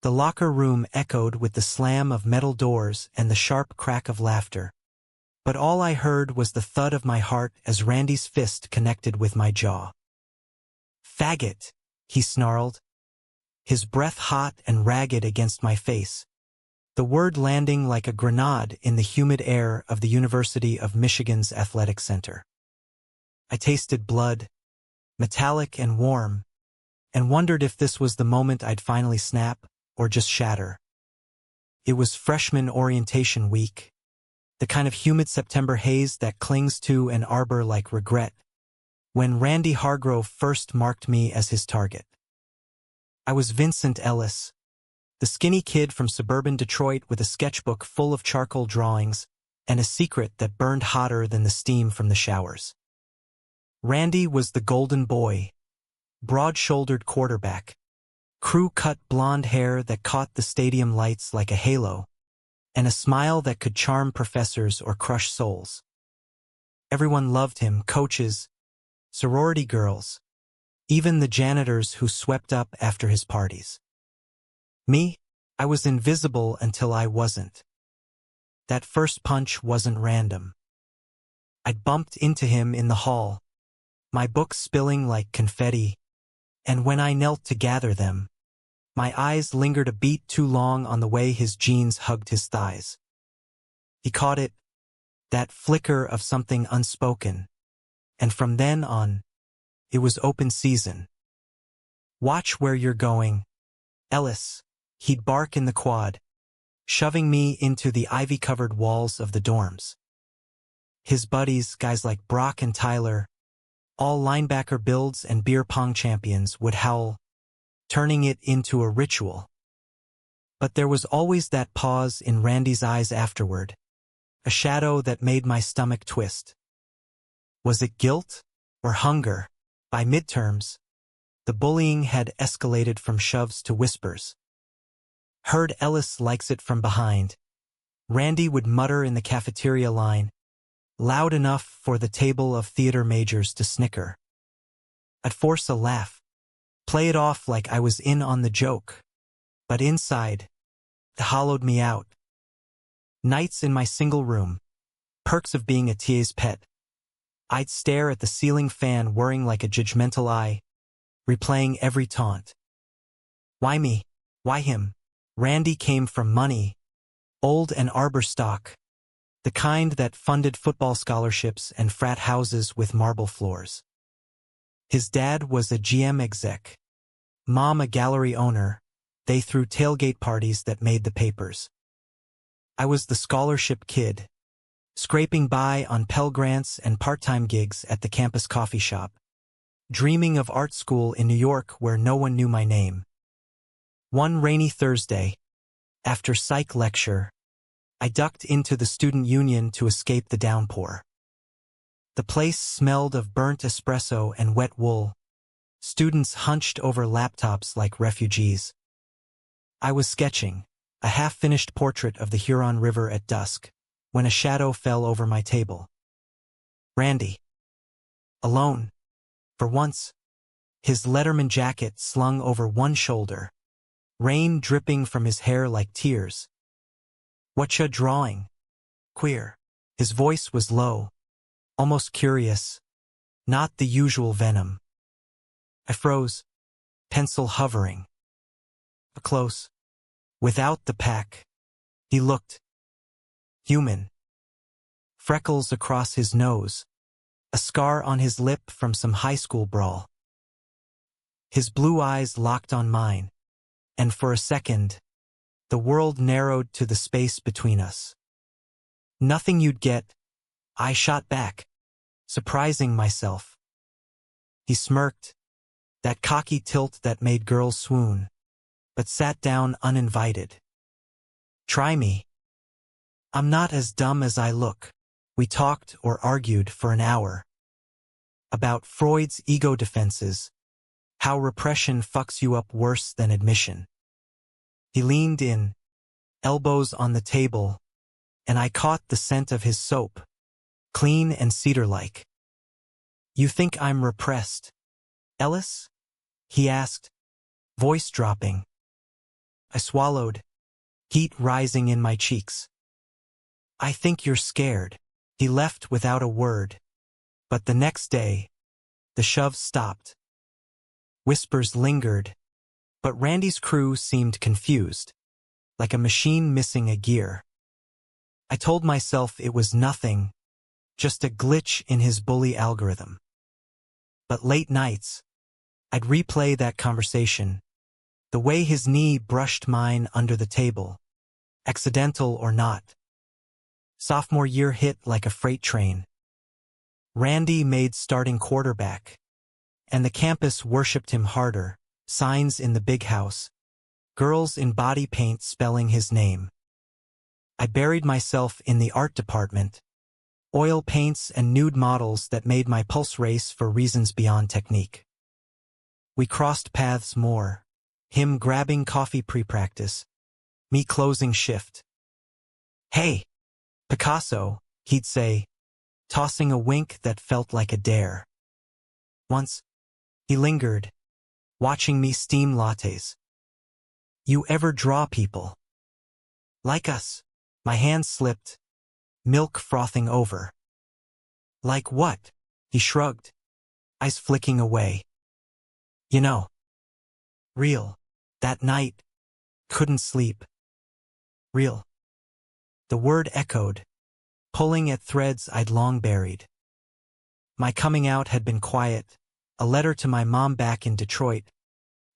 The locker room echoed with the slam of metal doors and the sharp crack of laughter. But all I heard was the thud of my heart as Randy's fist connected with my jaw. "Faggot," he snarled, his breath hot and ragged against my face, the word landing like a grenade in the humid air of the University of Michigan's athletic center. I tasted blood, metallic and warm, and wondered if this was the moment I'd finally snap, or just shatter. It was freshman orientation week, the kind of humid September haze that clings to an arbor like regret, when Randy Hargrove first marked me as his target. I was Vincent Ellis, the skinny kid from suburban Detroit with a sketchbook full of charcoal drawings and a secret that burned hotter than the steam from the showers. Randy was the golden boy, broad-shouldered quarterback, crew-cut blonde hair that caught the stadium lights like a halo, and a smile that could charm professors or crush souls. Everyone loved him, coaches, sorority girls, even the janitors who swept up after his parties. Me, I was invisible until I wasn't. That first punch wasn't random. I'd bumped into him in the hall, my books spilling like confetti, and when I knelt to gather them, my eyes lingered a beat too long on the way his jeans hugged his thighs. He caught it, that flicker of something unspoken, and from then on, it was open season. "Watch where you're going, Ellis," he'd bark in the quad, shoving me into the ivy-covered walls of the dorms. His buddies, guys like Brock and Tyler, all linebacker builds and beer pong champions, would howl, turning it into a ritual. But there was always that pause in Randy's eyes afterward, a shadow that made my stomach twist. Was it guilt or hunger? By midterms, the bullying had escalated from shoves to whispers. "Heard Ellis likes it from behind," Randy would mutter in the cafeteria line, loud enough for the table of theater majors to snicker. I'd force a laugh, play it off like I was in on the joke, but inside, it hollowed me out. Nights in my single room, perks of being a TA's pet, I'd stare at the ceiling fan whirring like a judgmental eye, replaying every taunt. Why me? Why him? Randy came from money, old and arbor stock, the kind that funded football scholarships and frat houses with marble floors. His dad was a GM exec, mom a gallery owner. They threw tailgate parties that made the papers. I was the scholarship kid, scraping by on Pell Grants and part-time gigs at the campus coffee shop, dreaming of art school in New York where no one knew my name. One rainy Thursday, after psych lecture, I ducked into the student union to escape the downpour. The place smelled of burnt espresso and wet wool, students hunched over laptops like refugees. I was sketching, a half-finished portrait of the Huron River at dusk, when a shadow fell over my table. Randy. Alone. For once. His Letterman jacket slung over one shoulder, rain dripping from his hair like tears. "Whatcha drawing?" "Queer." His voice was low, almost curious, not the usual venom. I froze, pencil hovering. Close. Without the pack. He looked human. Freckles across his nose, a scar on his lip from some high school brawl. His blue eyes locked on mine, and for a second, the world narrowed to the space between us. "Nothing you'd get," I shot back, surprising myself. He smirked, that cocky tilt that made girls swoon, but sat down uninvited. "Try me. I'm not as dumb as I look." We talked or argued for an hour. About Freud's ego defenses, how repression fucks you up worse than admission. He leaned in, elbows on the table, and I caught the scent of his soap, clean and cedar-like. "You think I'm repressed, Ellis?" he asked, voice dropping. I swallowed, heat rising in my cheeks. I think you're scared. He left without a word. But the next day, the shove stopped. Whispers lingered, but Randy's crew seemed confused, like a machine missing a gear. I told myself it was nothing, just a glitch in his bully algorithm. But late nights, I'd replay that conversation, the way his knee brushed mine under the table, accidental or not. Sophomore year hit like a freight train. Randy made starting quarterback, and the campus worshipped him harder, signs in the big house, girls in body paint spelling his name. I buried myself in the art department, oil paints and nude models that made my pulse race for reasons beyond technique. We crossed paths more, him grabbing coffee pre-practice, me closing shift. "Hey, Picasso," he'd say, tossing a wink that felt like a dare. Once, he lingered, watching me steam lattes. "You ever draw people like us?" My hand slipped, milk frothing over. "Like what?" He shrugged, eyes flicking away. "You know. Real. That night. Couldn't sleep. Real." The word echoed, pulling at threads I'd long buried. My coming out had been quiet, a letter to my mom back in Detroit,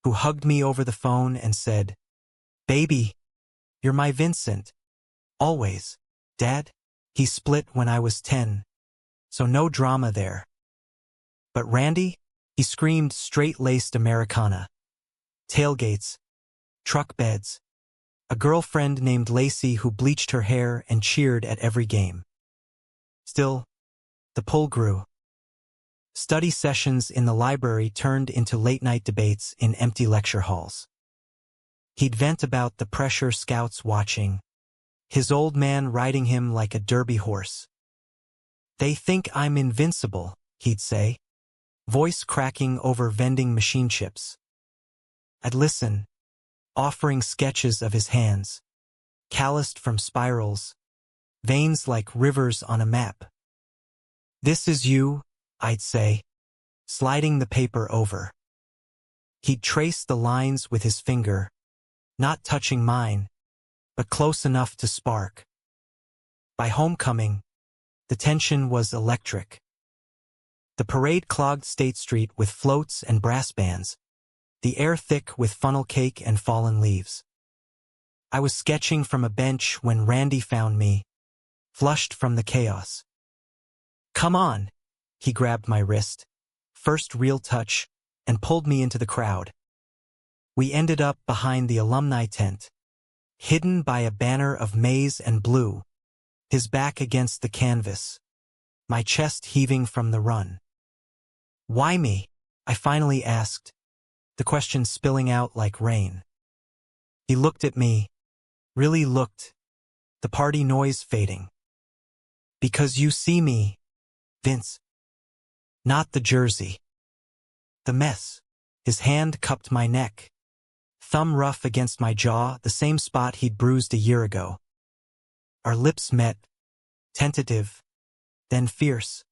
who hugged me over the phone and said, "Baby, you're my Vincent. Always. Dad, he split when I was 10, so no drama there." But Randy, he screamed straight-laced Americana. Tailgates, truck beds, a girlfriend named Lacey who bleached her hair and cheered at every game. Still, the pull grew. Study sessions in the library turned into late-night debates in empty lecture halls. He'd vent about the pressure scouts watching, his old man riding him like a derby horse. "They think I'm invincible," he'd say, voice cracking over vending machine chips. I'd listen, offering sketches of his hands, calloused from spirals, veins like rivers on a map. "This is you," I'd say, sliding the paper over. He'd trace the lines with his finger, not touching mine, but close enough to spark. By homecoming, the tension was electric. The parade clogged State Street with floats and brass bands, the air thick with funnel cake and fallen leaves. I was sketching from a bench when Randy found me, flushed from the chaos. "Come on," he grabbed my wrist, first real touch, and pulled me into the crowd. We ended up behind the alumni tent, hidden by a banner of maize and blue, his back against the canvas, my chest heaving from the run. "Why me?" I finally asked, the question spilling out like rain. He looked at me, really looked, the party noise fading. "Because you see me, Vince. Not the jersey. The mess." His hand cupped my neck, thumb rough against my jaw, the same spot he'd bruised a year ago. Our lips met, tentative, then fierce,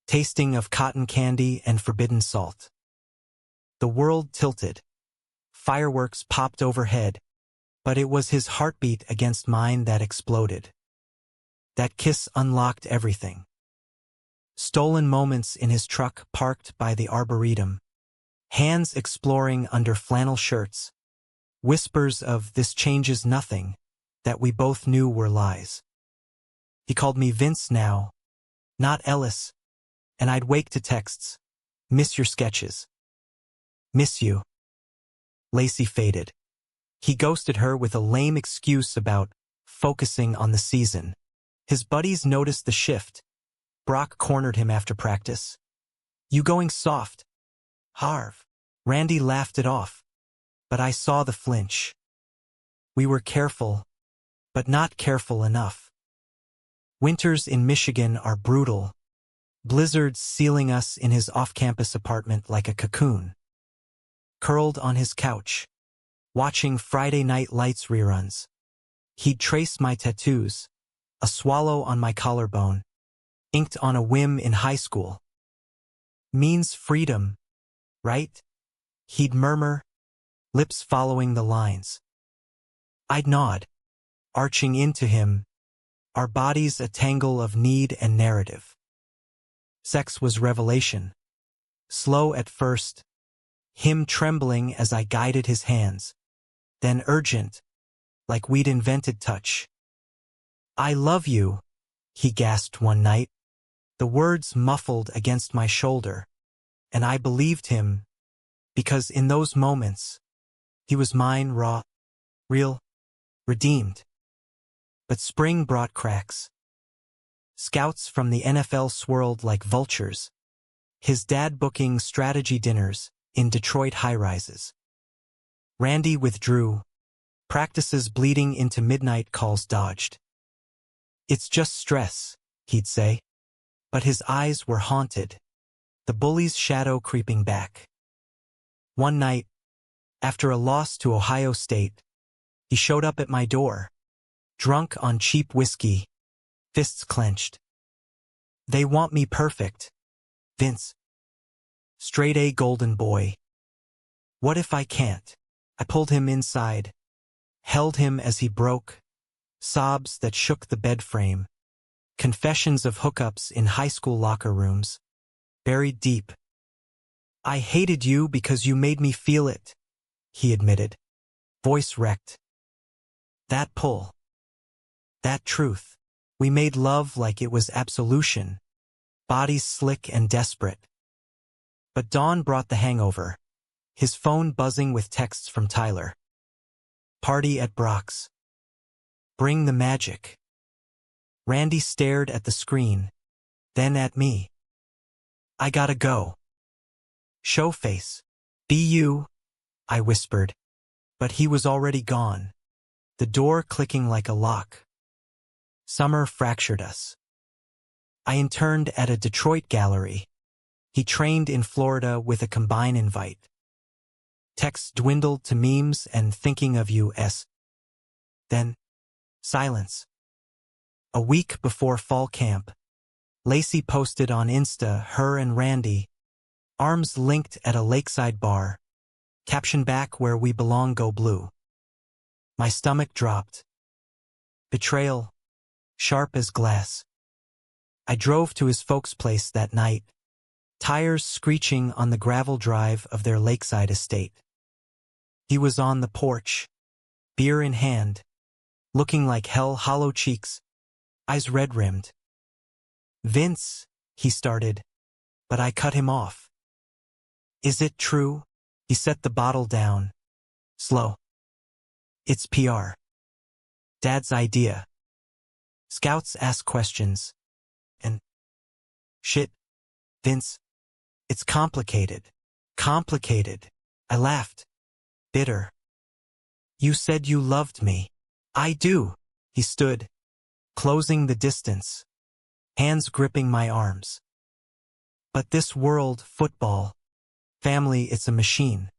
tasting of cotton candy and forbidden salt. The world tilted. Fireworks popped overhead, but it was his heartbeat against mine that exploded. That kiss unlocked everything. Stolen moments in his truck parked by the arboretum, hands exploring under flannel shirts, whispers of "this changes nothing" that we both knew were lies. He called me Vince now, not Ellis, and I'd wake to texts, "Miss your sketches. Miss you." Lacey faded. He ghosted her with a lame excuse about focusing on the season. His buddies noticed the shift. Brock cornered him after practice. "You going soft, Harv." Randy laughed it off, but I saw the flinch. We were careful, but not careful enough. Winters in Michigan are brutal, blizzards sealing us in his off-campus apartment like a cocoon. Curled on his couch, watching Friday Night Lights reruns. He'd trace my tattoos, a swallow on my collarbone, inked on a whim in high school. Means freedom, right? He'd murmur, lips following the lines. I'd nod, arching into him, our bodies a tangle of need and narrative. Sex was revelation. Slow at first, him trembling as I guided his hands, then urgent, like we'd invented touch. I love you, he gasped one night, the words muffled against my shoulder, and I believed him, because in those moments, he was mine, raw, real, redeemed. But spring brought cracks. Scouts from the NFL swirled like vultures, his dad booking strategy dinners in Detroit high-rises. Randy withdrew, practices bleeding into midnight calls dodged. It's just stress, he'd say, but his eyes were haunted, the bully's shadow creeping back. One night, after a loss to Ohio State, he showed up at my door, drunk on cheap whiskey, fists clenched. They want me perfect, Vince. Straight A golden boy. What if I can't? I pulled him inside, held him as he broke, sobs that shook the bed frame, confessions of hookups in high school locker rooms, buried deep. I hated you because you made me feel it, he admitted, voice wrecked. That pull. That truth. We made love like it was absolution, bodies slick and desperate. But dawn brought the hangover, his phone buzzing with texts from Tyler. Party at Brock's. Bring the magic. Randy stared at the screen, then at me. I gotta go. Show face. Be you, I whispered, but he was already gone, the door clicking like a lock. Summer fractured us. I interned at a Detroit gallery. He trained in Florida with a combine invite. Texts dwindled to memes and thinking of you-s. Then, silence. A week before fall camp, Lacey posted on Insta her and Randy, arms linked at a lakeside bar, caption back where we belong go blue. My stomach dropped. Betrayal, sharp as glass. I drove to his folks' place that night, tires screeching on the gravel drive of their lakeside estate. He was on the porch, beer in hand, looking like hell, hollow cheeks, eyes red-rimmed. Vince, he started, but I cut him off. Is it true? He set the bottle down. Slow. It's PR. Dad's idea. Scouts ask questions. And shit, Vince, it's complicated. Complicated. I laughed. Bitter. You said you loved me. I do. He stood, closing the distance, hands gripping my arms. But this world, football, family, it's a machine.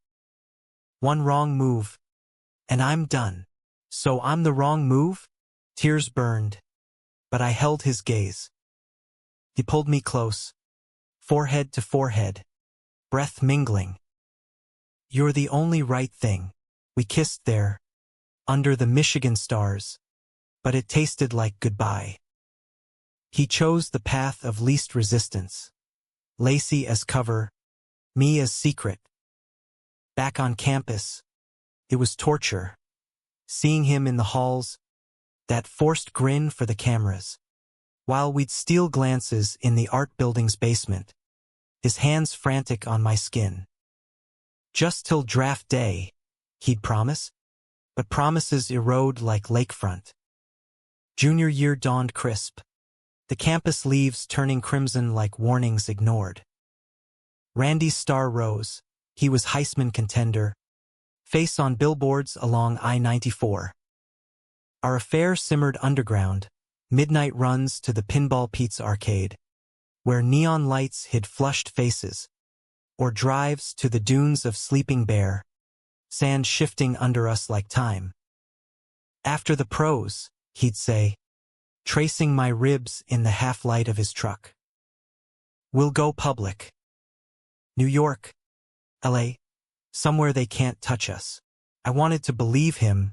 One wrong move, and I'm done. So I'm the wrong move? Tears burned, but I held his gaze. He pulled me close, forehead to forehead, breath mingling. You're the only right thing. We kissed there, under the Michigan stars, but it tasted like goodbye. He chose the path of least resistance. Lacey as cover, me as secret. Back on campus, it was torture. Seeing him in the halls, that forced grin for the cameras. While we'd steal glances in the art building's basement, his hands frantic on my skin. Just till draft day, he'd promise, but promises erode like lakefront. Junior year dawned crisp, the campus leaves turning crimson like warnings ignored. Randy's star rose, he was Heisman contender, face on billboards along I-94. Our affair simmered underground, midnight runs to the Pinball Pete's arcade, where neon lights hid flushed faces, or drives to the dunes of Sleeping Bear, sand shifting under us like time. After the pros, he'd say, tracing my ribs in the half-light of his truck. We'll go public. New York, LA, somewhere they can't touch us. I wanted to believe him,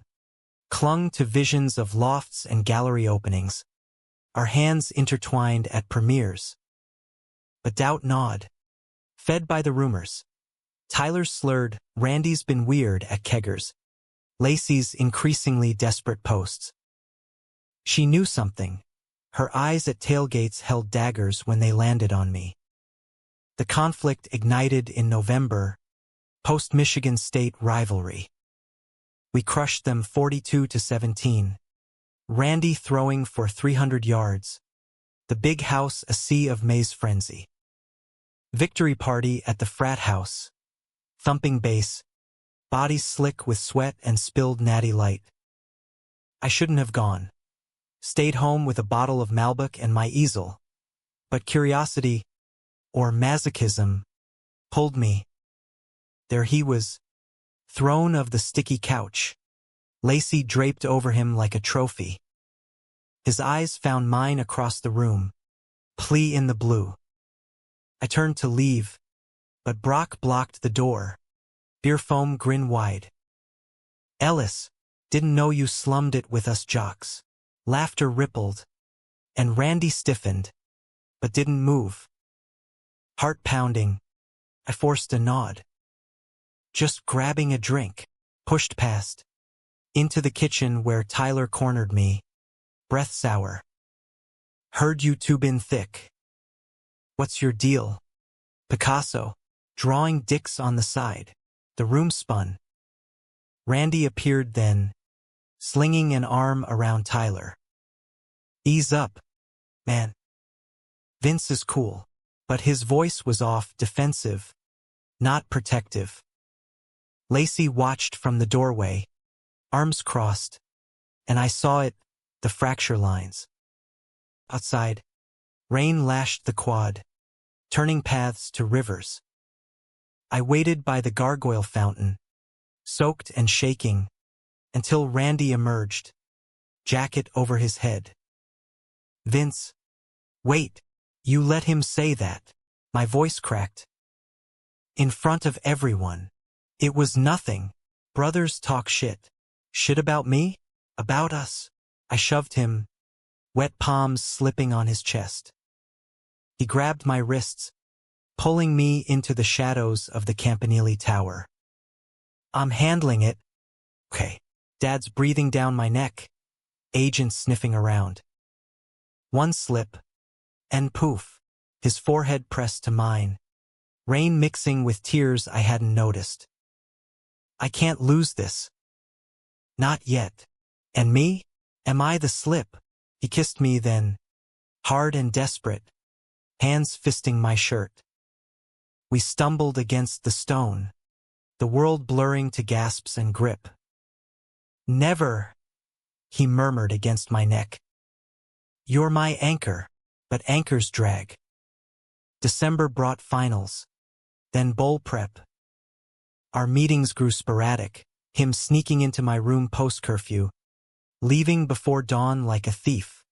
clung to visions of lofts and gallery openings, our hands intertwined at premieres. But doubt gnawed. Fed by the rumors. Tyler slurred, Randy's been weird at keggers. Lacey's increasingly desperate posts. She knew something. Her eyes at tailgates held daggers when they landed on me. The conflict ignited in November, post-Michigan State rivalry. We crushed them 42-17. Randy throwing for 300 yards. The big house a sea of maze frenzy. Victory party at the frat house. Thumping bass. Bodies slick with sweat and spilled natty light. I shouldn't have gone. Stayed home with a bottle of Malbec and my easel. But curiosity, or masochism, pulled me. There he was, throne of the sticky couch. Lacey draped over him like a trophy. His eyes found mine across the room. Plea in the blue. I turned to leave, but Brock blocked the door. Beer foam grin wide. Ellis, didn't know you slummed it with us jocks. Laughter rippled, and Randy stiffened, but didn't move. Heart pounding, I forced a nod. Just grabbing a drink, pushed past. Into the kitchen where Tyler cornered me, breath sour. Heard you two been thick. What's your deal? Picasso, drawing dicks on the side. The room spun. Randy appeared then, slinging an arm around Tyler. Ease up, man. Vince is cool, but his voice was off, defensive, not protective. Lacey watched from the doorway, arms crossed, and I saw it, the fracture lines. Outside, rain lashed the quad, turning paths to rivers. I waited by the gargoyle fountain, soaked and shaking, until Randy emerged, jacket over his head. Vince, wait, you let him say that. My voice cracked. In front of everyone. It was nothing. Brothers talk shit. Shit about me? About us. I shoved him, wet palms slipping on his chest. He grabbed my wrists, pulling me into the shadows of the Campanile Tower. I'm handling it. Okay. Dad's breathing down my neck. Agent sniffing around. One slip, and poof, his forehead pressed to mine. Rain mixing with tears I hadn't noticed. I can't lose this. Not yet. And me? Am I the slip? He kissed me then, hard and desperate, hands fisting my shirt. We stumbled against the stone, the world blurring to gasps and grip. Never, he murmured against my neck. You're my anchor, but anchors drag. December brought finals, then bowl prep. Our meetings grew sporadic, him sneaking into my room post-curfew, leaving before dawn like a thief.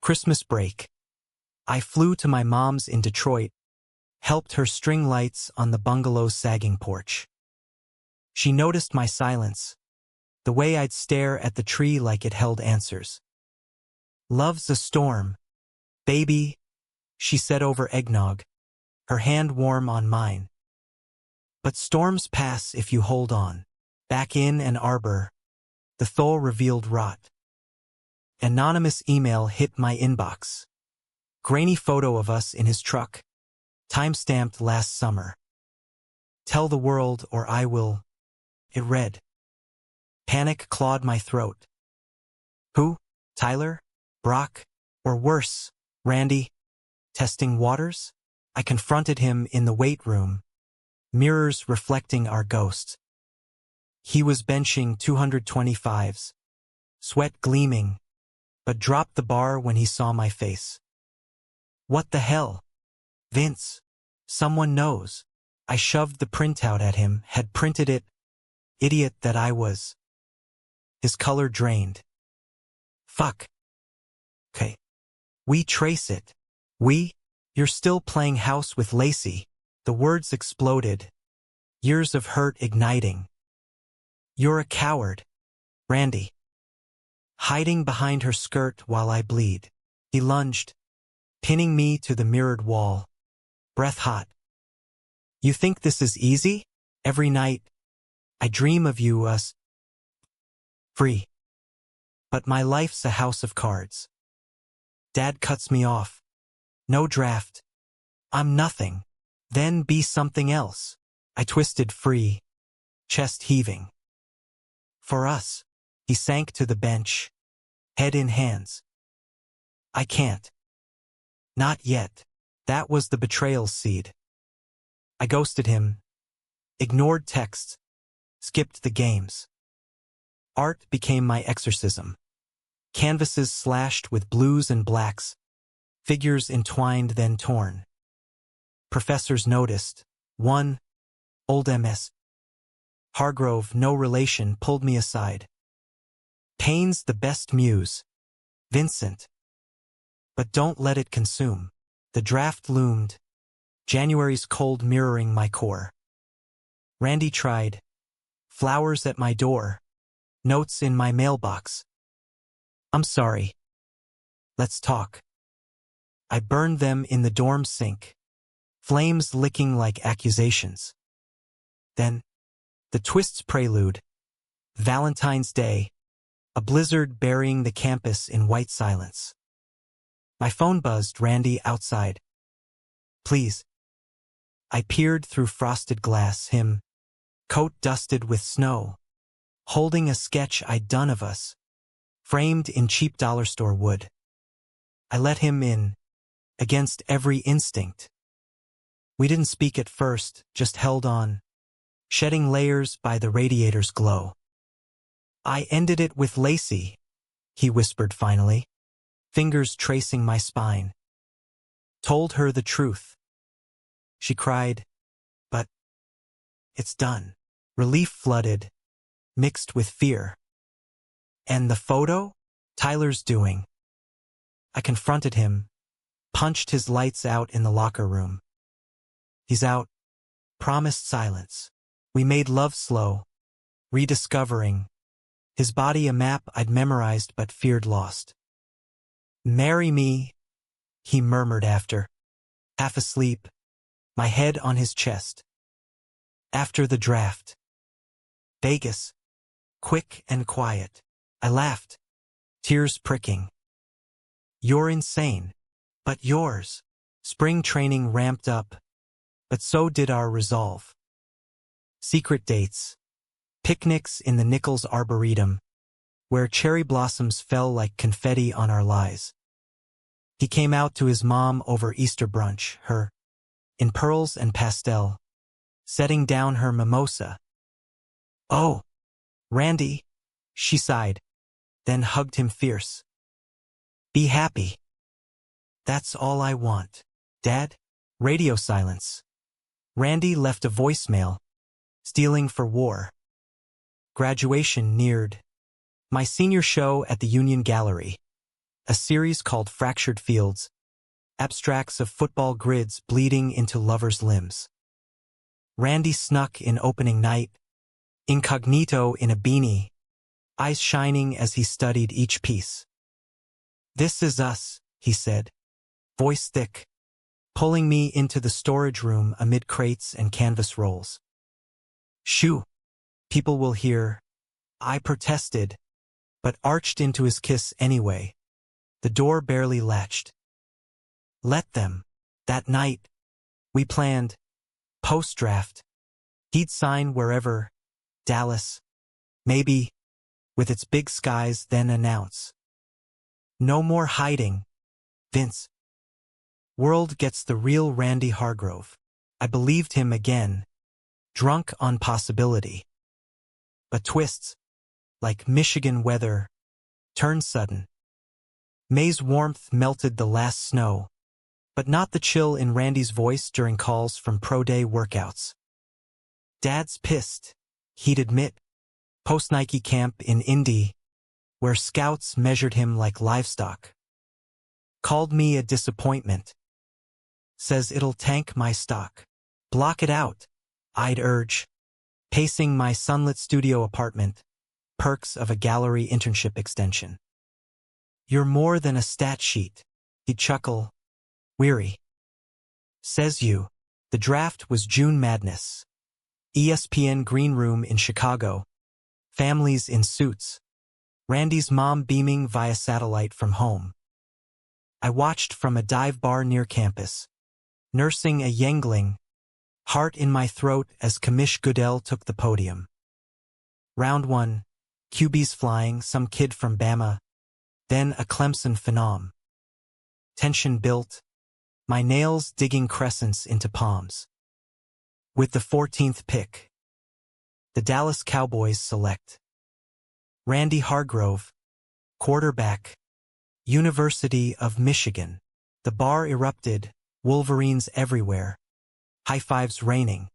Christmas break. I flew to my mom's in Detroit, helped her string lights on the bungalow's sagging porch. She noticed my silence, the way I'd stare at the tree like it held answers. Love's a storm, baby, she said over eggnog, her hand warm on mine. But storms pass if you hold on. Back in Ann Arbor, the thaw revealed rot. Anonymous email hit my inbox. Grainy photo of us in his truck, time-stamped last summer. Tell the world or I will, it read. Panic clawed my throat. Who? Tyler? Brock? Or worse, Randy? Testing waters? I confronted him in the weight room, mirrors reflecting our ghosts. He was benching 225s, sweat gleaming, but dropped the bar when he saw my face. What the hell? Vince, someone knows. I shoved the printout at him, had printed it, Idiot that I was. His color drained. Fuck. Okay. We trace it. We? You're still playing house with Lacey. The words exploded. Years of hurt igniting. You're a coward, Randy. Hiding behind her skirt while I bleed. He lunged, pinning me to the mirrored wall. Breath hot. You think this is easy? Every night, I dream of you, us. Free. But my life's a house of cards. Dad cuts me off. No draft. I'm nothing. Then be something else. I twisted free, chest heaving. For us. He sank to the bench, head in hands. I can't. Not yet. That was the betrayal seed. I ghosted him, ignored texts, skipped the games. Art became my exorcism. Canvases slashed with blues and blacks, figures entwined then torn. Professors noticed. One, old MS. Hargrove, no relation, pulled me aside. Pain's the best muse. Vincent. But don't let it consume. The draft loomed. January's cold mirroring my core. Randy tried. Flowers at my door. Notes in my mailbox. I'm sorry. Let's talk. I burned them in the dorm sink. Flames licking like accusations. Then, the twist's prelude. Valentine's Day. A blizzard burying the campus in white silence. My phone buzzed. Randy outside. Please. I peered through frosted glass. Him, coat dusted with snow, holding a sketch I'd done of us, framed in cheap dollar store wood. I let him in, against every instinct. We didn't speak at first, just held on, shedding layers by the radiator's glow. I ended it with Lacey, he whispered finally, fingers tracing my spine. Told her the truth. She cried, but it's done. Relief flooded, mixed with fear. And the photo? Tyler's doing. I confronted him, punched his lights out in the locker room. He's out, promised silence. We made love slow, rediscovering. His body a map I'd memorized but feared lost. Marry me, he murmured after, half asleep, my head on his chest. After the draft. Vegas. Quick and quiet. I laughed, tears pricking. You're insane. But yours. Spring training ramped up, but so did our resolve. Secret dates. Picnics in the Nichols Arboretum, where cherry blossoms fell like confetti on our lies. He came out to his mom over Easter brunch, her, in pearls and pastel, setting down her mimosa. Oh, Randy, she sighed, then hugged him fierce. Be happy. That's all I want. Dad? Radio silence. Randy left a voicemail, stealing for war. Graduation neared. My senior show at the Union Gallery. A series called Fractured Fields. Abstracts of football grids bleeding into lovers' limbs. Randy snuck in opening night, incognito in a beanie, eyes shining as he studied each piece. This is us, he said, voice thick, pulling me into the storage room amid crates and canvas rolls. Shoo! People will hear. I protested, but arched into his kiss anyway. The door barely latched. Let them. That night, we planned. Post-draft. He'd sign wherever. Dallas. Maybe. With its big skies, then announce. No more hiding. Vince. World gets the real Randy Hargrove. I believed him again. Drunk on possibility. But twists, like Michigan weather, turned sudden. May's warmth melted the last snow, but not the chill in Randy's voice during calls from pro-day workouts. Dad's pissed, he'd admit, Post-Nike camp in Indy, where scouts measured him like livestock. Called me a disappointment. Says it'll tank my stock. Block it out, I'd urge. Pacing my sunlit studio apartment, perks of a gallery internship extension. You're more than a stat sheet, he'd chuckle, weary. Says you, the draft was June Madness. ESPN Green Room in Chicago. Families in suits. Randy's mom beaming via satellite from home. I watched from a dive bar near campus, nursing a youngling, heart in my throat as Kamish Goodell took the podium. Round 1, QBs flying, some kid from Bama, then a Clemson phenom. Tension built, my nails digging crescents into palms. With the 14th pick, the Dallas Cowboys select Randy Hargrove, quarterback, University of Michigan. The bar erupted, Wolverines everywhere, high fives raining.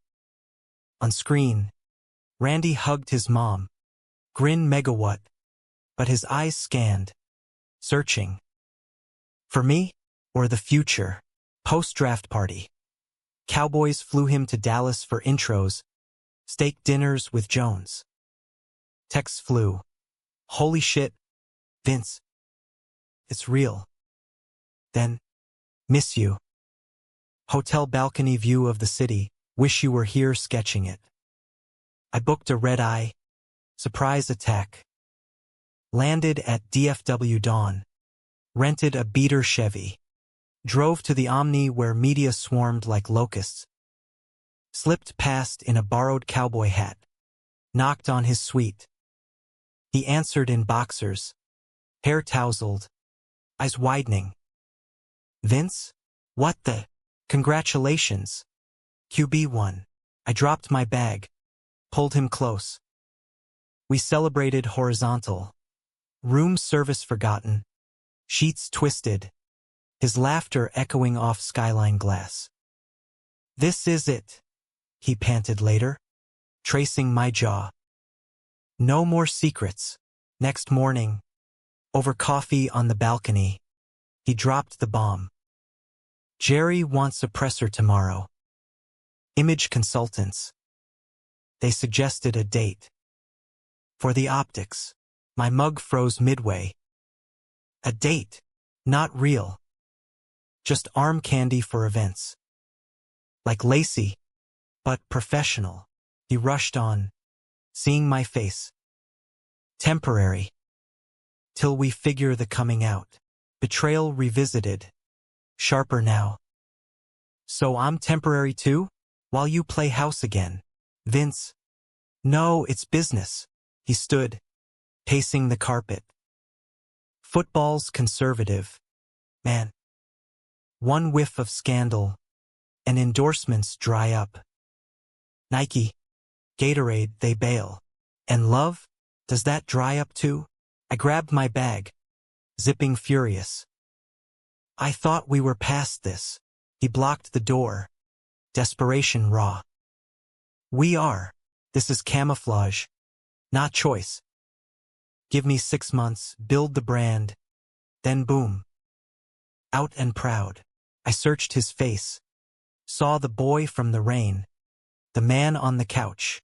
On screen, Randy hugged his mom, grin megawatt, but his eyes scanned, searching. For me, or the future? Post-draft party. Cowboys flew him to Dallas for intros, steak dinners with Jones. Texts flew. Holy shit, Vince. It's real. Then, miss you. Hotel balcony view of the city, wish you were here sketching it. I booked a red-eye, surprise attack. Landed at DFW dawn. Rented a beater Chevy. Drove to the Omni where media swarmed like locusts. Slipped past in a borrowed cowboy hat. Knocked on his suite. He answered in boxers. Hair tousled. Eyes widening. Vince? What the? Congratulations. QB1. I dropped my bag. Pulled him close. We celebrated horizontal. Room service forgotten. Sheets twisted. His laughter echoing off skyline glass. This is it, he panted later, tracing my jaw. No more secrets. Next morning, over coffee on the balcony, he dropped the bomb. Jerry wants a presser tomorrow. Image consultants. They suggested a date. For the optics, my mug froze midway. A date, not real. Just arm candy for events. Like Lacey, but professional. He rushed on, seeing my face. Temporary. Till we figure the coming out. Betrayal revisited. Sharper now. So I'm temporary too? While you play house again. Vince. No, it's business. He stood, pacing the carpet. Football's conservative. Man. One whiff of scandal, and endorsements dry up. Nike, Gatorade, they bail. And love? Does that dry up too? I grabbed my bag, zipping furious. I thought we were past this. He blocked the door. Desperation raw. We are. This is camouflage, not choice. Give me 6 months, build the brand, then boom. Out and proud. I searched his face. Saw the boy from the rain. The man on the couch.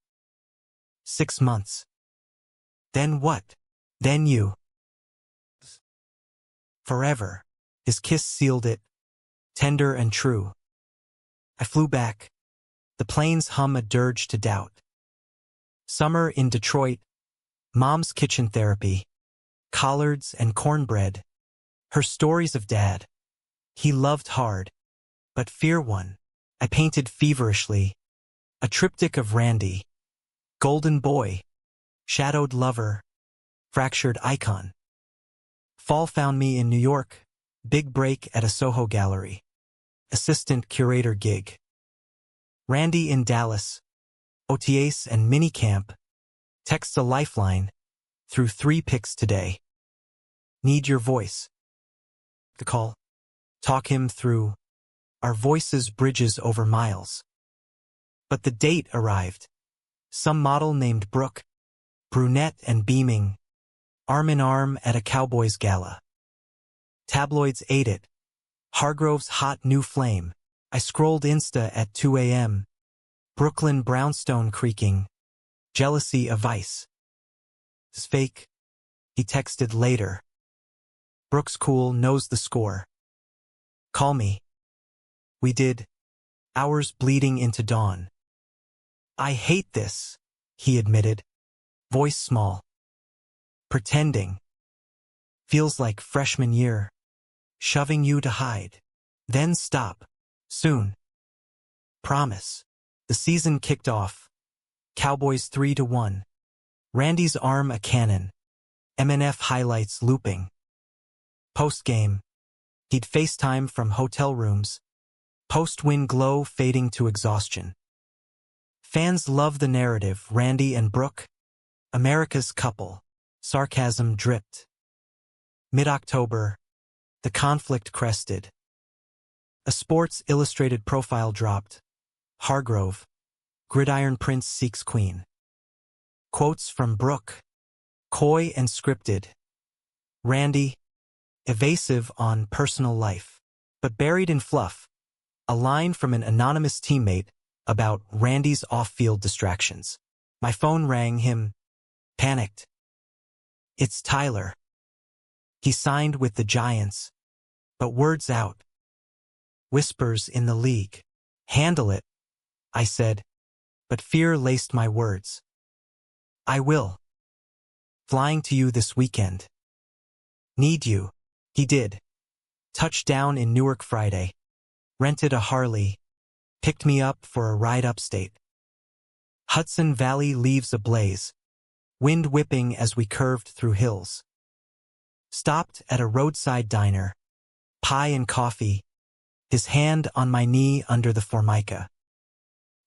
6 months. Then what? Then you. Forever. His kiss sealed it. Tender and true. I flew back. The planes hum a dirge to doubt. Summer in Detroit. Mom's kitchen therapy. Collards and cornbread. Her stories of dad. He loved hard, but fear won. I painted feverishly. A triptych of Randy. Golden boy. Shadowed lover. Fractured icon. Fall found me in New York. Big break at a Soho gallery. Assistant curator gig. Randy in Dallas. OTAs and minicamp. Texts a lifeline. Through 3 picks today. Need your voice. The call. Talk him through. Our voices bridges over miles. But the date arrived. Some model named Brooke. brunette and beaming, arm in arm at a Cowboys gala. Tabloids ate it. Hargrove's hot new flame. I scrolled Insta at 2 a.m. Brooklyn brownstone creaking. Jealousy a vice. It's fake. He texted later. Brooks cool, knows the score. Call me. We did. Hours bleeding into dawn. I hate this, he admitted. Voice small. Pretending. Feels like freshman year. Shoving you to hide. Then stop. Soon. Promise. The season kicked off. Cowboys 3-1. Randy's arm a cannon. MNF highlights looping. Post-game. He'd FaceTime from hotel rooms. Post-win glow fading to exhaustion. Fans love the narrative, Randy and Brooke. America's couple. Sarcasm dripped. Mid-October. The conflict crested. A Sports Illustrated profile dropped. Hargrove. Gridiron Prince seeks queen. Quotes from Brooke. Coy and scripted. Randy. Evasive on personal life. But buried in fluff. A line from an anonymous teammate about Randy's off-field distractions. My phone rang him. Panicked. It's Tyler. He signed with the Giants. But words out. Whispers in the league. Handle it, I said. But fear laced my words. I will. Flying to you this weekend. Need you. He did. Touchdown in Newark Friday. Rented a Harley. Picked me up for a ride upstate. Hudson Valley leaves ablaze. Wind whipping as we curved through hills. Stopped at a roadside diner. Pie and coffee. His hand on my knee under the formica.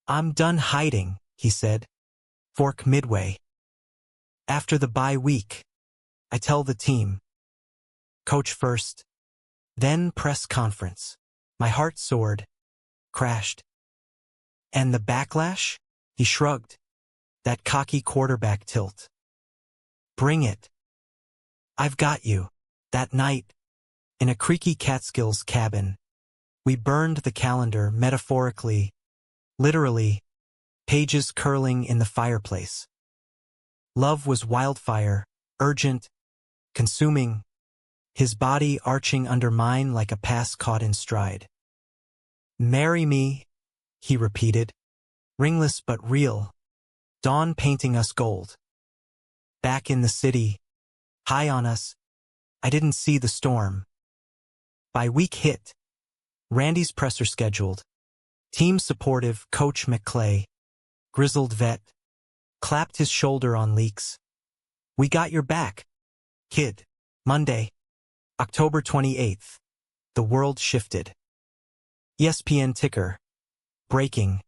I'm done hiding, he said. Fork midway. After the bye week, I tell the team. Coach first. Then press conference. My heart soared. Crashed. And the backlash? He shrugged. That cocky quarterback tilt. Bring it. I've got you. That night, in a creaky Catskills cabin, we burned the calendar metaphorically, literally, pages curling in the fireplace. Love was wildfire, urgent, consuming, his body arching under mine like a pass caught in stride. Marry me, he repeated, ringless but real, dawn painting us gold. Back in the city, high on us, I didn't see the storm. By week hit, Randy's presser scheduled, team supportive Coach McClay, grizzled vet, clapped his shoulder on leaks. We got your back, kid. Monday, October 28th. The world shifted. ESPN ticker. Breaking.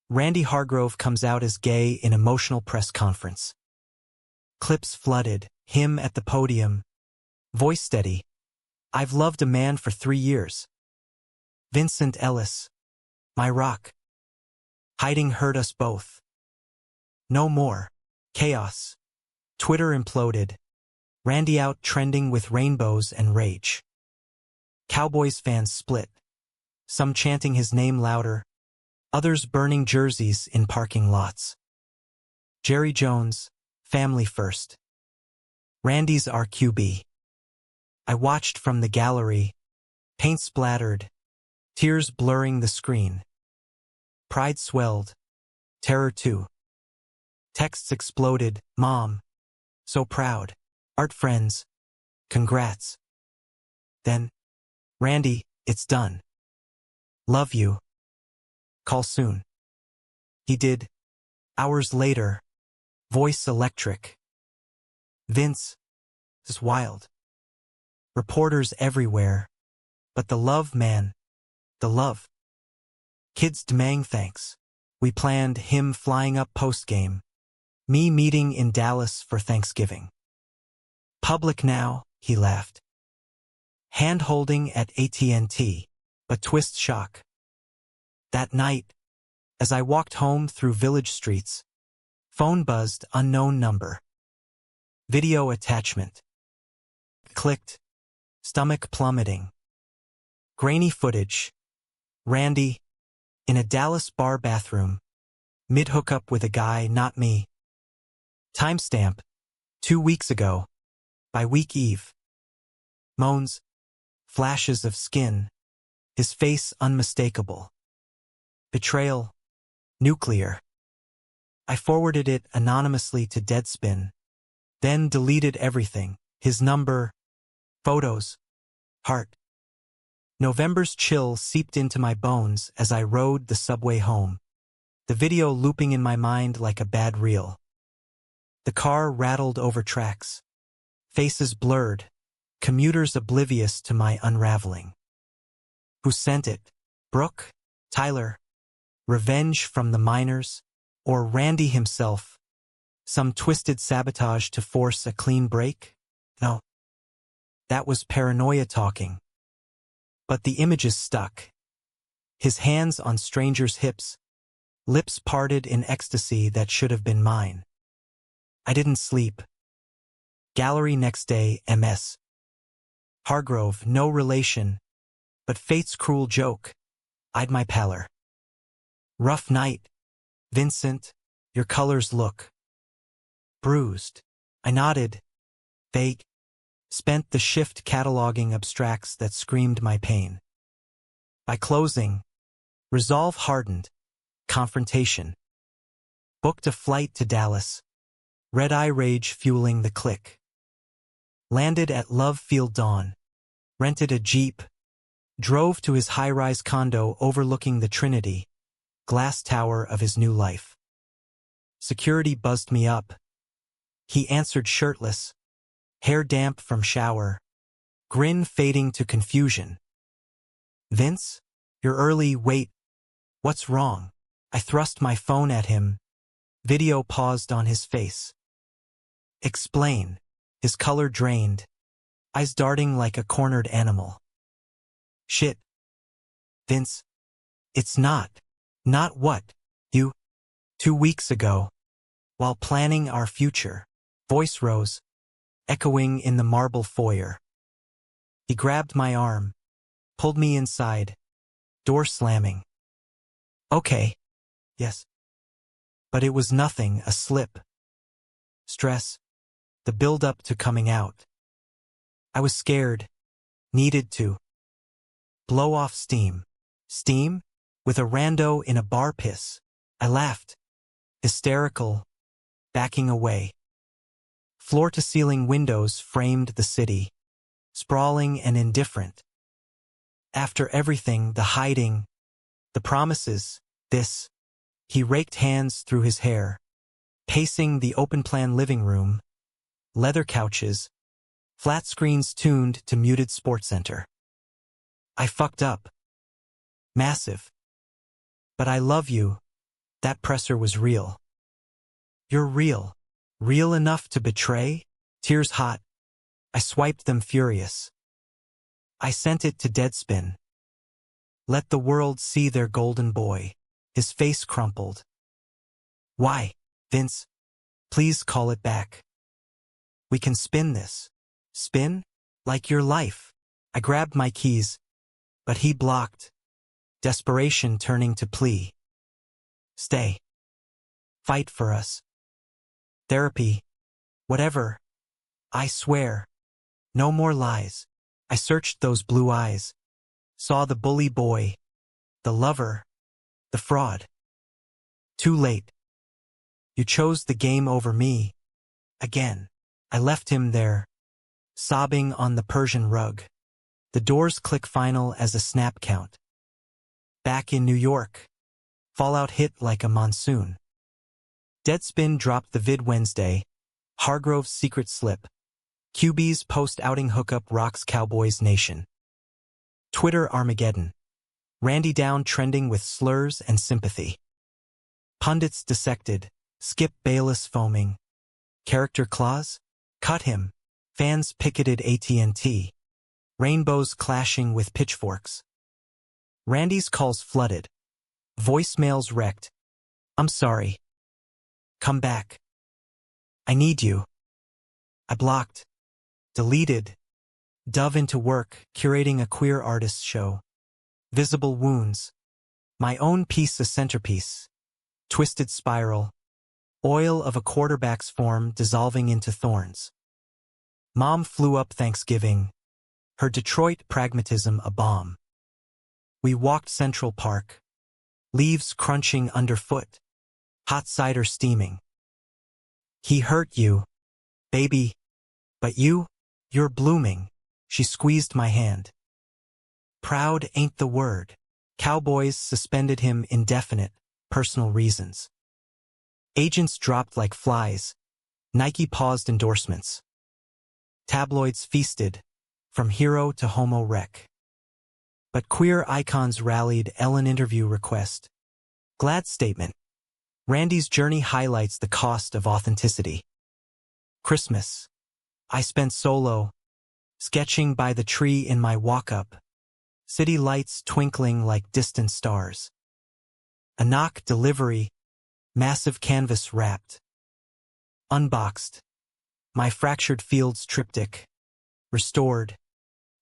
Randy Hargrove comes out as gay in emotional press conference. Clips flooded, him at the podium. Voice steady. I've loved a man for 3 years. Vincent Ellis. My rock. Hiding hurt us both. No more. Chaos. Twitter imploded. Randy out trending with rainbows and rage. Cowboys fans split. Some chanting his name louder. Others burning jerseys in parking lots. Jerry Jones, family first. Randy's our QB. I watched from the gallery, paint splattered, tears blurring the screen. Pride swelled, terror too. Texts exploded, Mom, so proud. Art friends, congrats. Then, Randy, it's done. Love you. Call soon. He did. Hours later, voice electric. Vince, this is wild. Reporters everywhere. But the love, man. The love. Kids demanding thanks. We planned him flying up post-game. Me meeting in Dallas for Thanksgiving. Public now, he laughed. Hand-holding at AT&T, but twist shock. That night, as I walked home through village streets, phone buzzed, unknown number. Video attachment. Clicked. Stomach plummeting. Grainy footage. Randy, in a Dallas bar bathroom, mid-hookup with a guy not me. Timestamp, 2 weeks ago, by week eve. Moans, flashes of skin, his face unmistakable. Betrayal, nuclear. I forwarded it anonymously to Deadspin, then deleted everything, his number, photos, heart. November's chill seeped into my bones as I rode the subway home, the video looping in my mind like a bad reel. The car rattled over tracks, faces blurred, commuters oblivious to my unraveling. Who sent it? Brooke? Tyler? Revenge from the miners? Or Randy himself? Some twisted sabotage to force a clean break? No. That was paranoia talking. But the images stuck. His hands on strangers' hips, lips parted in ecstasy that should have been mine. I didn't sleep. Gallery next day, MS. Hargrove, no relation, but fate's cruel joke. Eyed my pallor. Rough night. Vincent, your colors look bruised. I nodded. Vague. Spent the shift cataloging abstracts that screamed my pain. By closing, resolve hardened. Confrontation. Booked a flight to Dallas. Red-eye rage fueling the click. Landed at Love Field Dawn. Rented a Jeep. Drove to his high-rise condo overlooking the Trinity, glass tower of his new life. Security buzzed me up. He answered shirtless, hair damp from shower, grin fading to confusion. Vince, you're early, wait. What's wrong? I thrust my phone at him. Video paused on his face. Explain. His color drained, eyes darting like a cornered animal. Shit. Vince. It's not. Not what? You. 2 weeks ago. While planning our future. Voice rose, echoing in the marble foyer. He grabbed my arm, pulled me inside, door slamming. Okay. Yes. But it was nothing, a slip. Stress. The build-up to coming out. I was scared. Needed to blow off steam. Steam? With a rando in a bar piss. I laughed. Hysterical. Backing away. Floor-to-ceiling windows framed the city. Sprawling and indifferent. After everything, the hiding, the promises, this. He raked hands through his hair. Pacing the open-plan living room. Leather couches. Flat screens tuned to muted SportsCenter. I fucked up. Massive. But I love you. That presser was real. You're real. Real enough to betray? Tears hot. I swiped them furious. I sent it to Deadspin. Let the world see their golden boy. His face crumpled. Why, Vince? Please call it back. We can spin this. Spin? Like your life. I grabbed my keys, but he blocked. Desperation turning to plea. Stay. Fight for us. Therapy. Whatever. I swear. No more lies. I searched those blue eyes. Saw the bully boy. The lover. The fraud. Too late. You chose the game over me. Again. I left him there, sobbing on the Persian rug. The doors click final as a snap count. Back in New York. Fallout hit like a monsoon. Deadspin dropped the vid Wednesday. Hargrove's secret slip. QB's post-outing hookup rocks Cowboys Nation. Twitter Armageddon. Randy down trending with slurs and sympathy. Pundits dissected. Skip Bayless foaming. Character clause? Cut him. Fans picketed AT&T. Rainbows clashing with pitchforks. Randy's calls flooded. Voicemails wrecked. I'm sorry. Come back. I need you. I blocked, deleted, dove into work, curating a queer artist's show. Visible wounds. My own piece a centerpiece. Twisted spiral. Oil of a quarterback's form dissolving into thorns. Mom flew up Thanksgiving. Her Detroit pragmatism a bomb. We walked Central Park. Leaves crunching underfoot. Hot cider steaming. He hurt you, baby. But you're blooming. She squeezed my hand. Proud ain't the word. Cowboys suspended him indefinite, personal reasons. Agents dropped like flies. Nike paused endorsements. Tabloids feasted, from hero to homo wreck. But queer icons rallied. Ellen interview request. Glad statement. Randy's journey highlights the cost of authenticity. Christmas. I spent solo, sketching by the tree in my walk-up. City lights twinkling like distant stars. A knock delivery, massive canvas wrapped. Unboxed. My fractured fields triptych. Restored.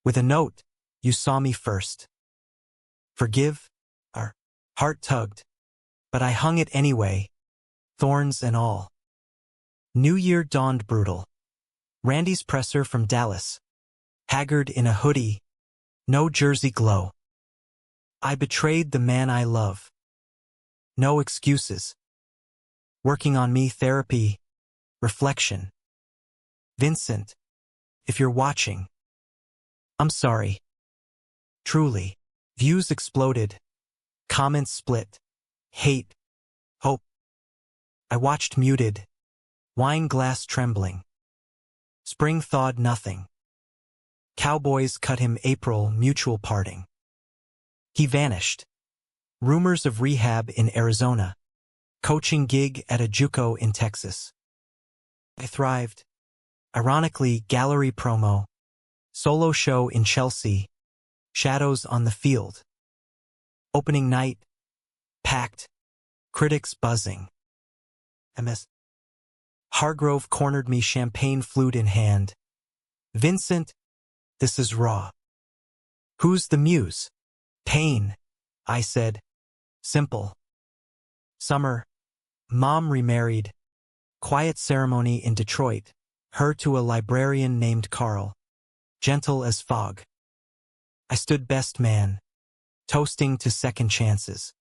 With a note, you saw me first. Forgive? Our heart tugged. But I hung it anyway, thorns and all. New Year dawned brutal. Randy's presser from Dallas. Haggard in a hoodie, no jersey glow. I betrayed the man I love. No excuses. Working on me therapy, reflection. Vincent, if you're watching, I'm sorry. Truly. Views exploded. Comments split. Hate. Hope. I watched muted. Wine glass trembling. Spring thawed nothing. Cowboys cut him April mutual parting. He vanished. Rumors of rehab in Arizona. Coaching gig at a JUCO in Texas. I thrived. Ironically, gallery promo. Solo show in Chelsea. Shadows on the field. Opening night. Packed. Critics buzzing. MS. Hargrove cornered me, champagne flute in hand. Vincent, this is raw. Who's the muse? Pain, I said. Simple. Summer. Mom remarried. Quiet ceremony in Detroit. Her to a librarian named Carl. Gentle as fog. I stood best man. Toasting to second chances.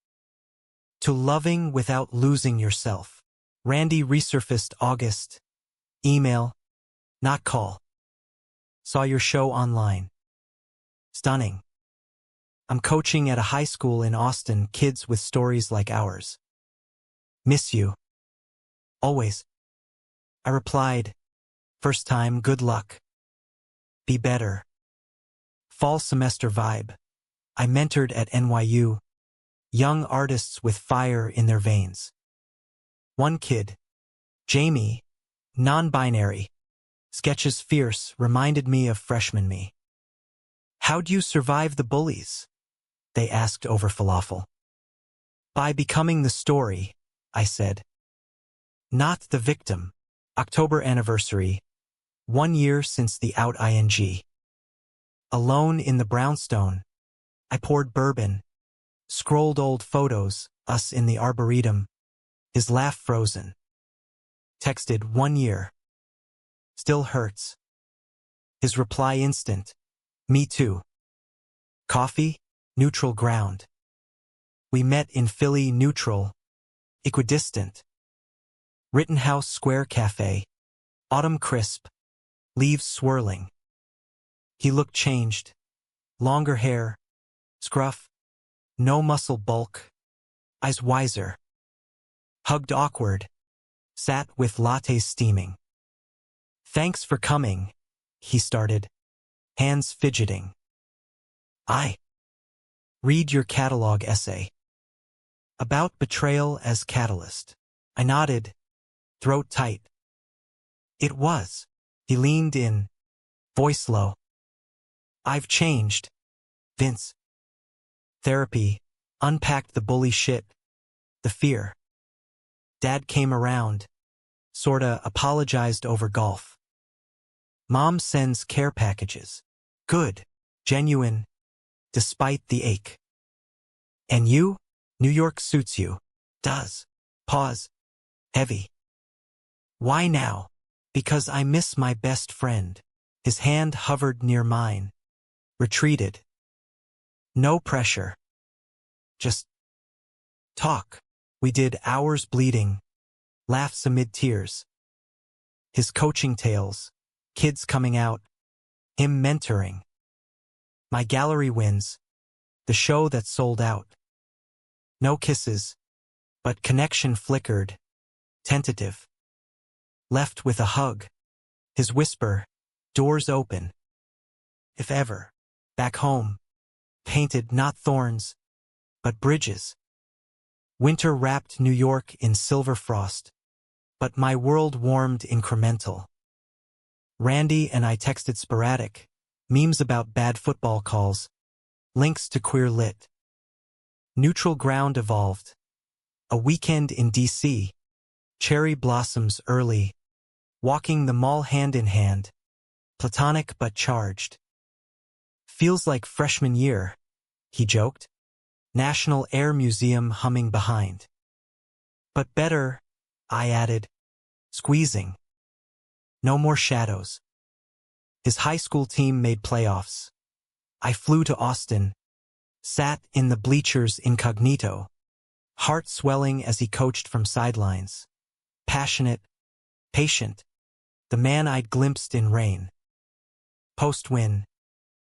To loving without losing yourself. Randy resurfaced August. Email. Not call. Saw your show online. Stunning. I'm coaching at a high school in Austin, kids with stories like ours. Miss you. Always. I replied. First time, good luck. Be better. Fall semester vibe. I mentored at NYU. Young artists with fire in their veins. One kid, Jamie, non-binary, sketches fierce, reminded me of freshman me. How'd you survive the bullies? They asked over falafel. By becoming the story, I said. Not the victim. October anniversary. 1 year since the out ing. Alone in the brownstone. I poured bourbon. Scrolled old photos, us in the arboretum. His laugh frozen. Texted 1 year. Still hurts. His reply instant. Me too. Coffee, neutral ground. We met in Philly, neutral, equidistant. Rittenhouse Square Cafe. Autumn crisp. Leaves swirling. He looked changed. Longer hair. Scruff. No muscle bulk. Eyes wiser. Hugged awkward. Sat with lattes steaming. Thanks for coming, he started. Hands fidgeting. I read your catalog essay. About betrayal as catalyst. I nodded. Throat tight. It was. He leaned in. Voice low. I've changed. Vince. Therapy. Unpacked the bully shit. The fear. Dad came around. Sorta apologized over golf. Mom sends care packages. Good. Genuine. Despite the ache. And you? New York suits you. Does. Pause. Heavy. Why now? Because I miss my best friend. His hand hovered near mine. Retreated. No pressure. Just talk. We did hours bleeding. Laughs amid tears. His coaching tales. Kids coming out. Him mentoring. My gallery wins. The show that sold out. No kisses. But connection flickered. Tentative. Left with a hug. His whisper. Doors open. If ever. Back home. Painted not thorns, but bridges. Winter wrapped New York in silver frost. But my world warmed incremental. Randy and I texted sporadic. Memes about bad football calls. Links to queer lit. Neutral ground evolved. A weekend in D.C. Cherry blossoms early. Walking the mall hand in hand. Platonic but charged. Feels like freshman year, he joked. National Air Museum humming behind. But better, I added. Squeezing. No more shadows. His high school team made playoffs. I flew to Austin. Sat in the bleachers incognito. Heart swelling as he coached from sidelines. Passionate. Patient. The man I'd glimpsed in rain. Post-win.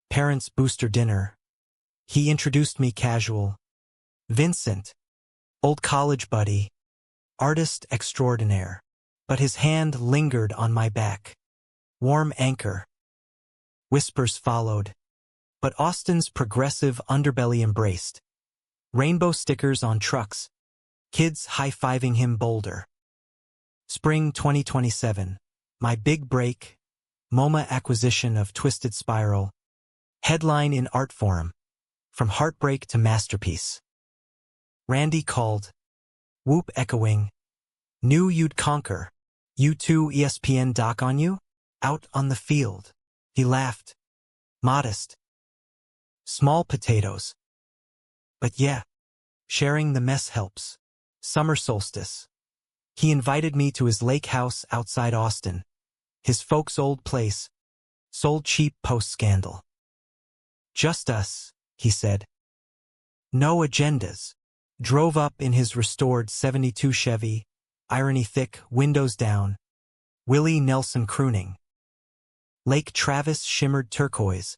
Parents' booster dinner. He introduced me casual. Vincent. Old college buddy. Artist extraordinaire. But his hand lingered on my back. Warm anchor. Whispers followed. But Austin's progressive underbelly embraced. Rainbow stickers on trucks. Kids high-fiving him bolder. Spring 2027. My big break. MoMA acquisition of Twisted Spiral. Headline in art forum. From heartbreak to masterpiece. Randy called. Whoop echoing. Knew you'd conquer. U2 ESPN doc on you? Out on the field. He laughed. Modest. Small potatoes. But yeah. Sharing the mess helps. Summer solstice. He invited me to his lake house outside Austin. His folks' old place. Sold cheap post-scandal. Just us, he said. No agendas. Drove up in his restored '72 Chevy, irony thick, windows down. Willie Nelson crooning. Lake Travis shimmered turquoise.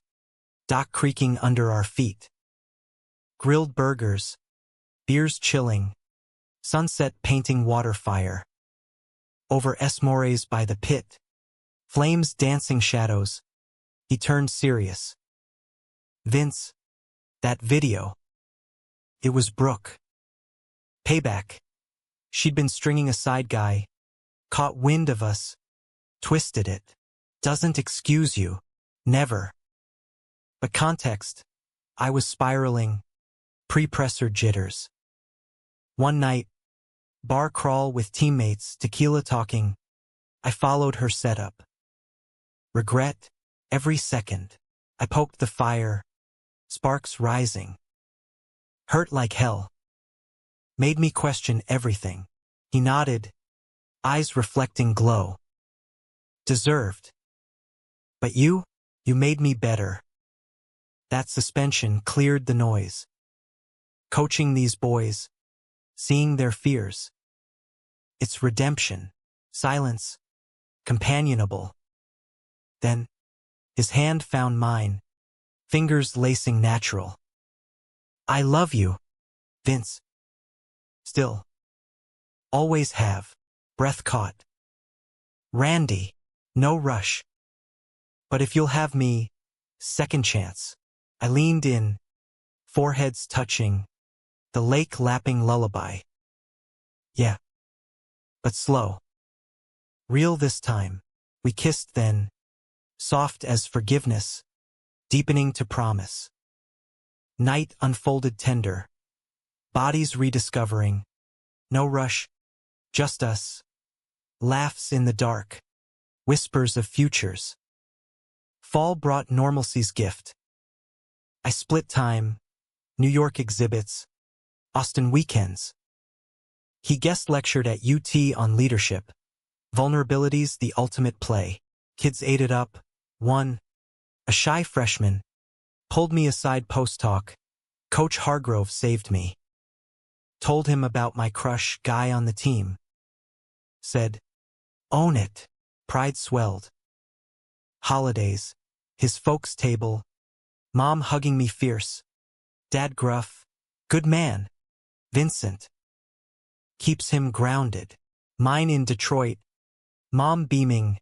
Dock creaking under our feet. Grilled burgers. Beers chilling. Sunset painting water fire. Over Esmores by the pit. Flames dancing shadows. He turned serious. Vince. That video. It was Brooke. Payback. She'd been stringing a side guy. Caught wind of us. Twisted it. Doesn't excuse you. Never. But context. I was spiraling. Pre-presser jitters. One night. Bar crawl with teammates, tequila talking. I followed her setup. Regret. Every second. I poked the fire. Sparks rising. Hurt like hell. Made me question everything. He nodded. Eyes reflecting glow. Deserved. But you made me better. That suspension cleared the noise. Coaching these boys. Seeing their fears. It's redemption. Silence. Companionable. Then, his hand found mine. Fingers lacing natural. I love you, Vince. Still. Always have. Breath caught. Randy. No rush. But if you'll have me, second chance. I leaned in. Foreheads touching. The lake lapping lullaby. Yeah. But slow. Real this time. We kissed then. Soft as forgiveness. Deepening to promise. Night unfolded tender. Bodies rediscovering. No rush. Just us. Laughs in the dark. Whispers of futures. Fall brought normalcy's gift. I split time, New York exhibits, Austin weekends. He guest lectured at UT on leadership. Vulnerabilities, the ultimate play. Kids ate it up. One, a shy freshman, pulled me aside post-talk. Coach Hargrove saved me. Told him about my crush guy on the team. Said, own it. Pride swelled. Holidays. His folks' table. Mom hugging me fierce. Dad gruff. Good man. Vincent. Keeps him grounded. Mine in Detroit. Mom beaming.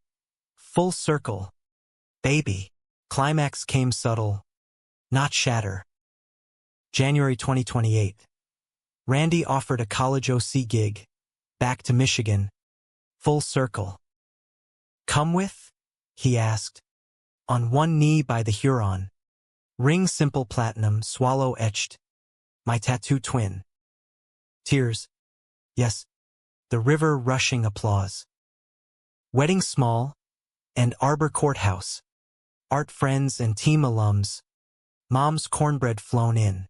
Full circle. Baby. Climax came subtle. Not shatter. January 2028. Randy offered a college OC gig. Back to Michigan. Full circle. Come with? He asked. On one knee by the Huron. Ring simple platinum, swallow etched. My tattoo twin. Tears. Yes. The river rushing applause. Wedding small. And Arbor Courthouse. Art friends and team alums. Mom's cornbread flown in.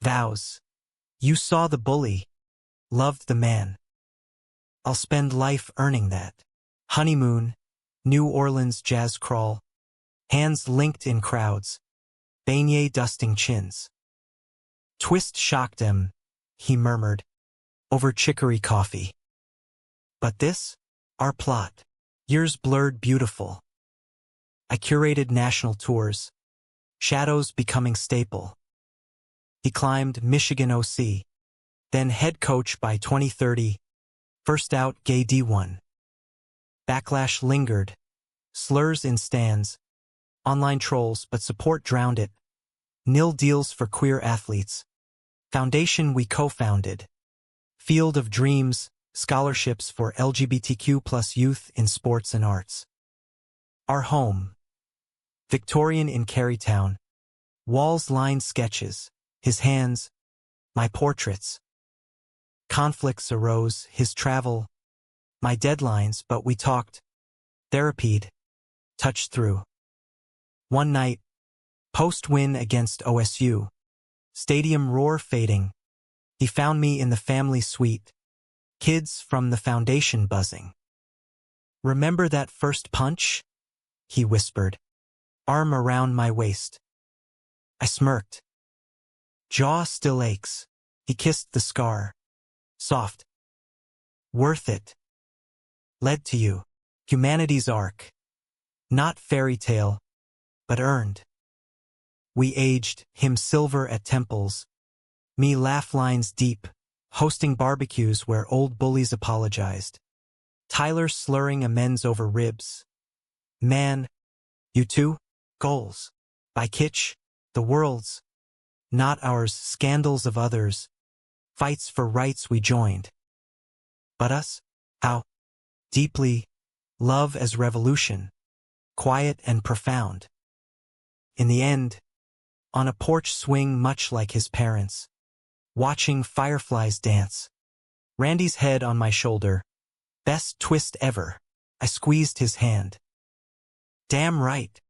Vows. You saw the bully. Loved the man. I'll spend life earning that. Honeymoon. New Orleans jazz crawl. Hands linked in crowds. Beignet dusting chins. Twist shocked him, he murmured, over chicory coffee. But this? Our plot. Years blurred beautiful. I curated national tours. Shadows becoming staple. He climbed Michigan OC. Then head coach by 2030. First out gay D1. Backlash lingered. Slurs in stands. Online trolls, but support drowned it. Nil deals for queer athletes. Foundation we co-founded. Field of dreams, scholarships for LGBTQ+ youth in sports and arts. Our home. Victorian in Carytown. Walls lined sketches. His hands. My portraits. Conflicts arose, his travel. My deadlines, but we talked. Therapied. Touched through. One night. Post-win against OSU. Stadium roar fading. He found me in the family suite. Kids from the foundation buzzing. Remember that first punch? He whispered. Arm around my waist. I smirked. Jaw still aches. He kissed the scar. Soft. Worth it. Led to you. Humanity's arc. Not fairy tale, but earned. We aged, him silver at temples. Me laugh lines deep, hosting barbecues where old bullies apologized. Tyler slurring amends over ribs. Man, you too? Goals. By kitsch, the world's. Not ours, scandals of others. Fights for rights we joined. But us? How? Deeply. Love as revolution. Quiet and profound. In the end, on a porch swing much like his parents. Watching fireflies dance. Randy's head on my shoulder. Best twist ever. I squeezed his hand. Damn right.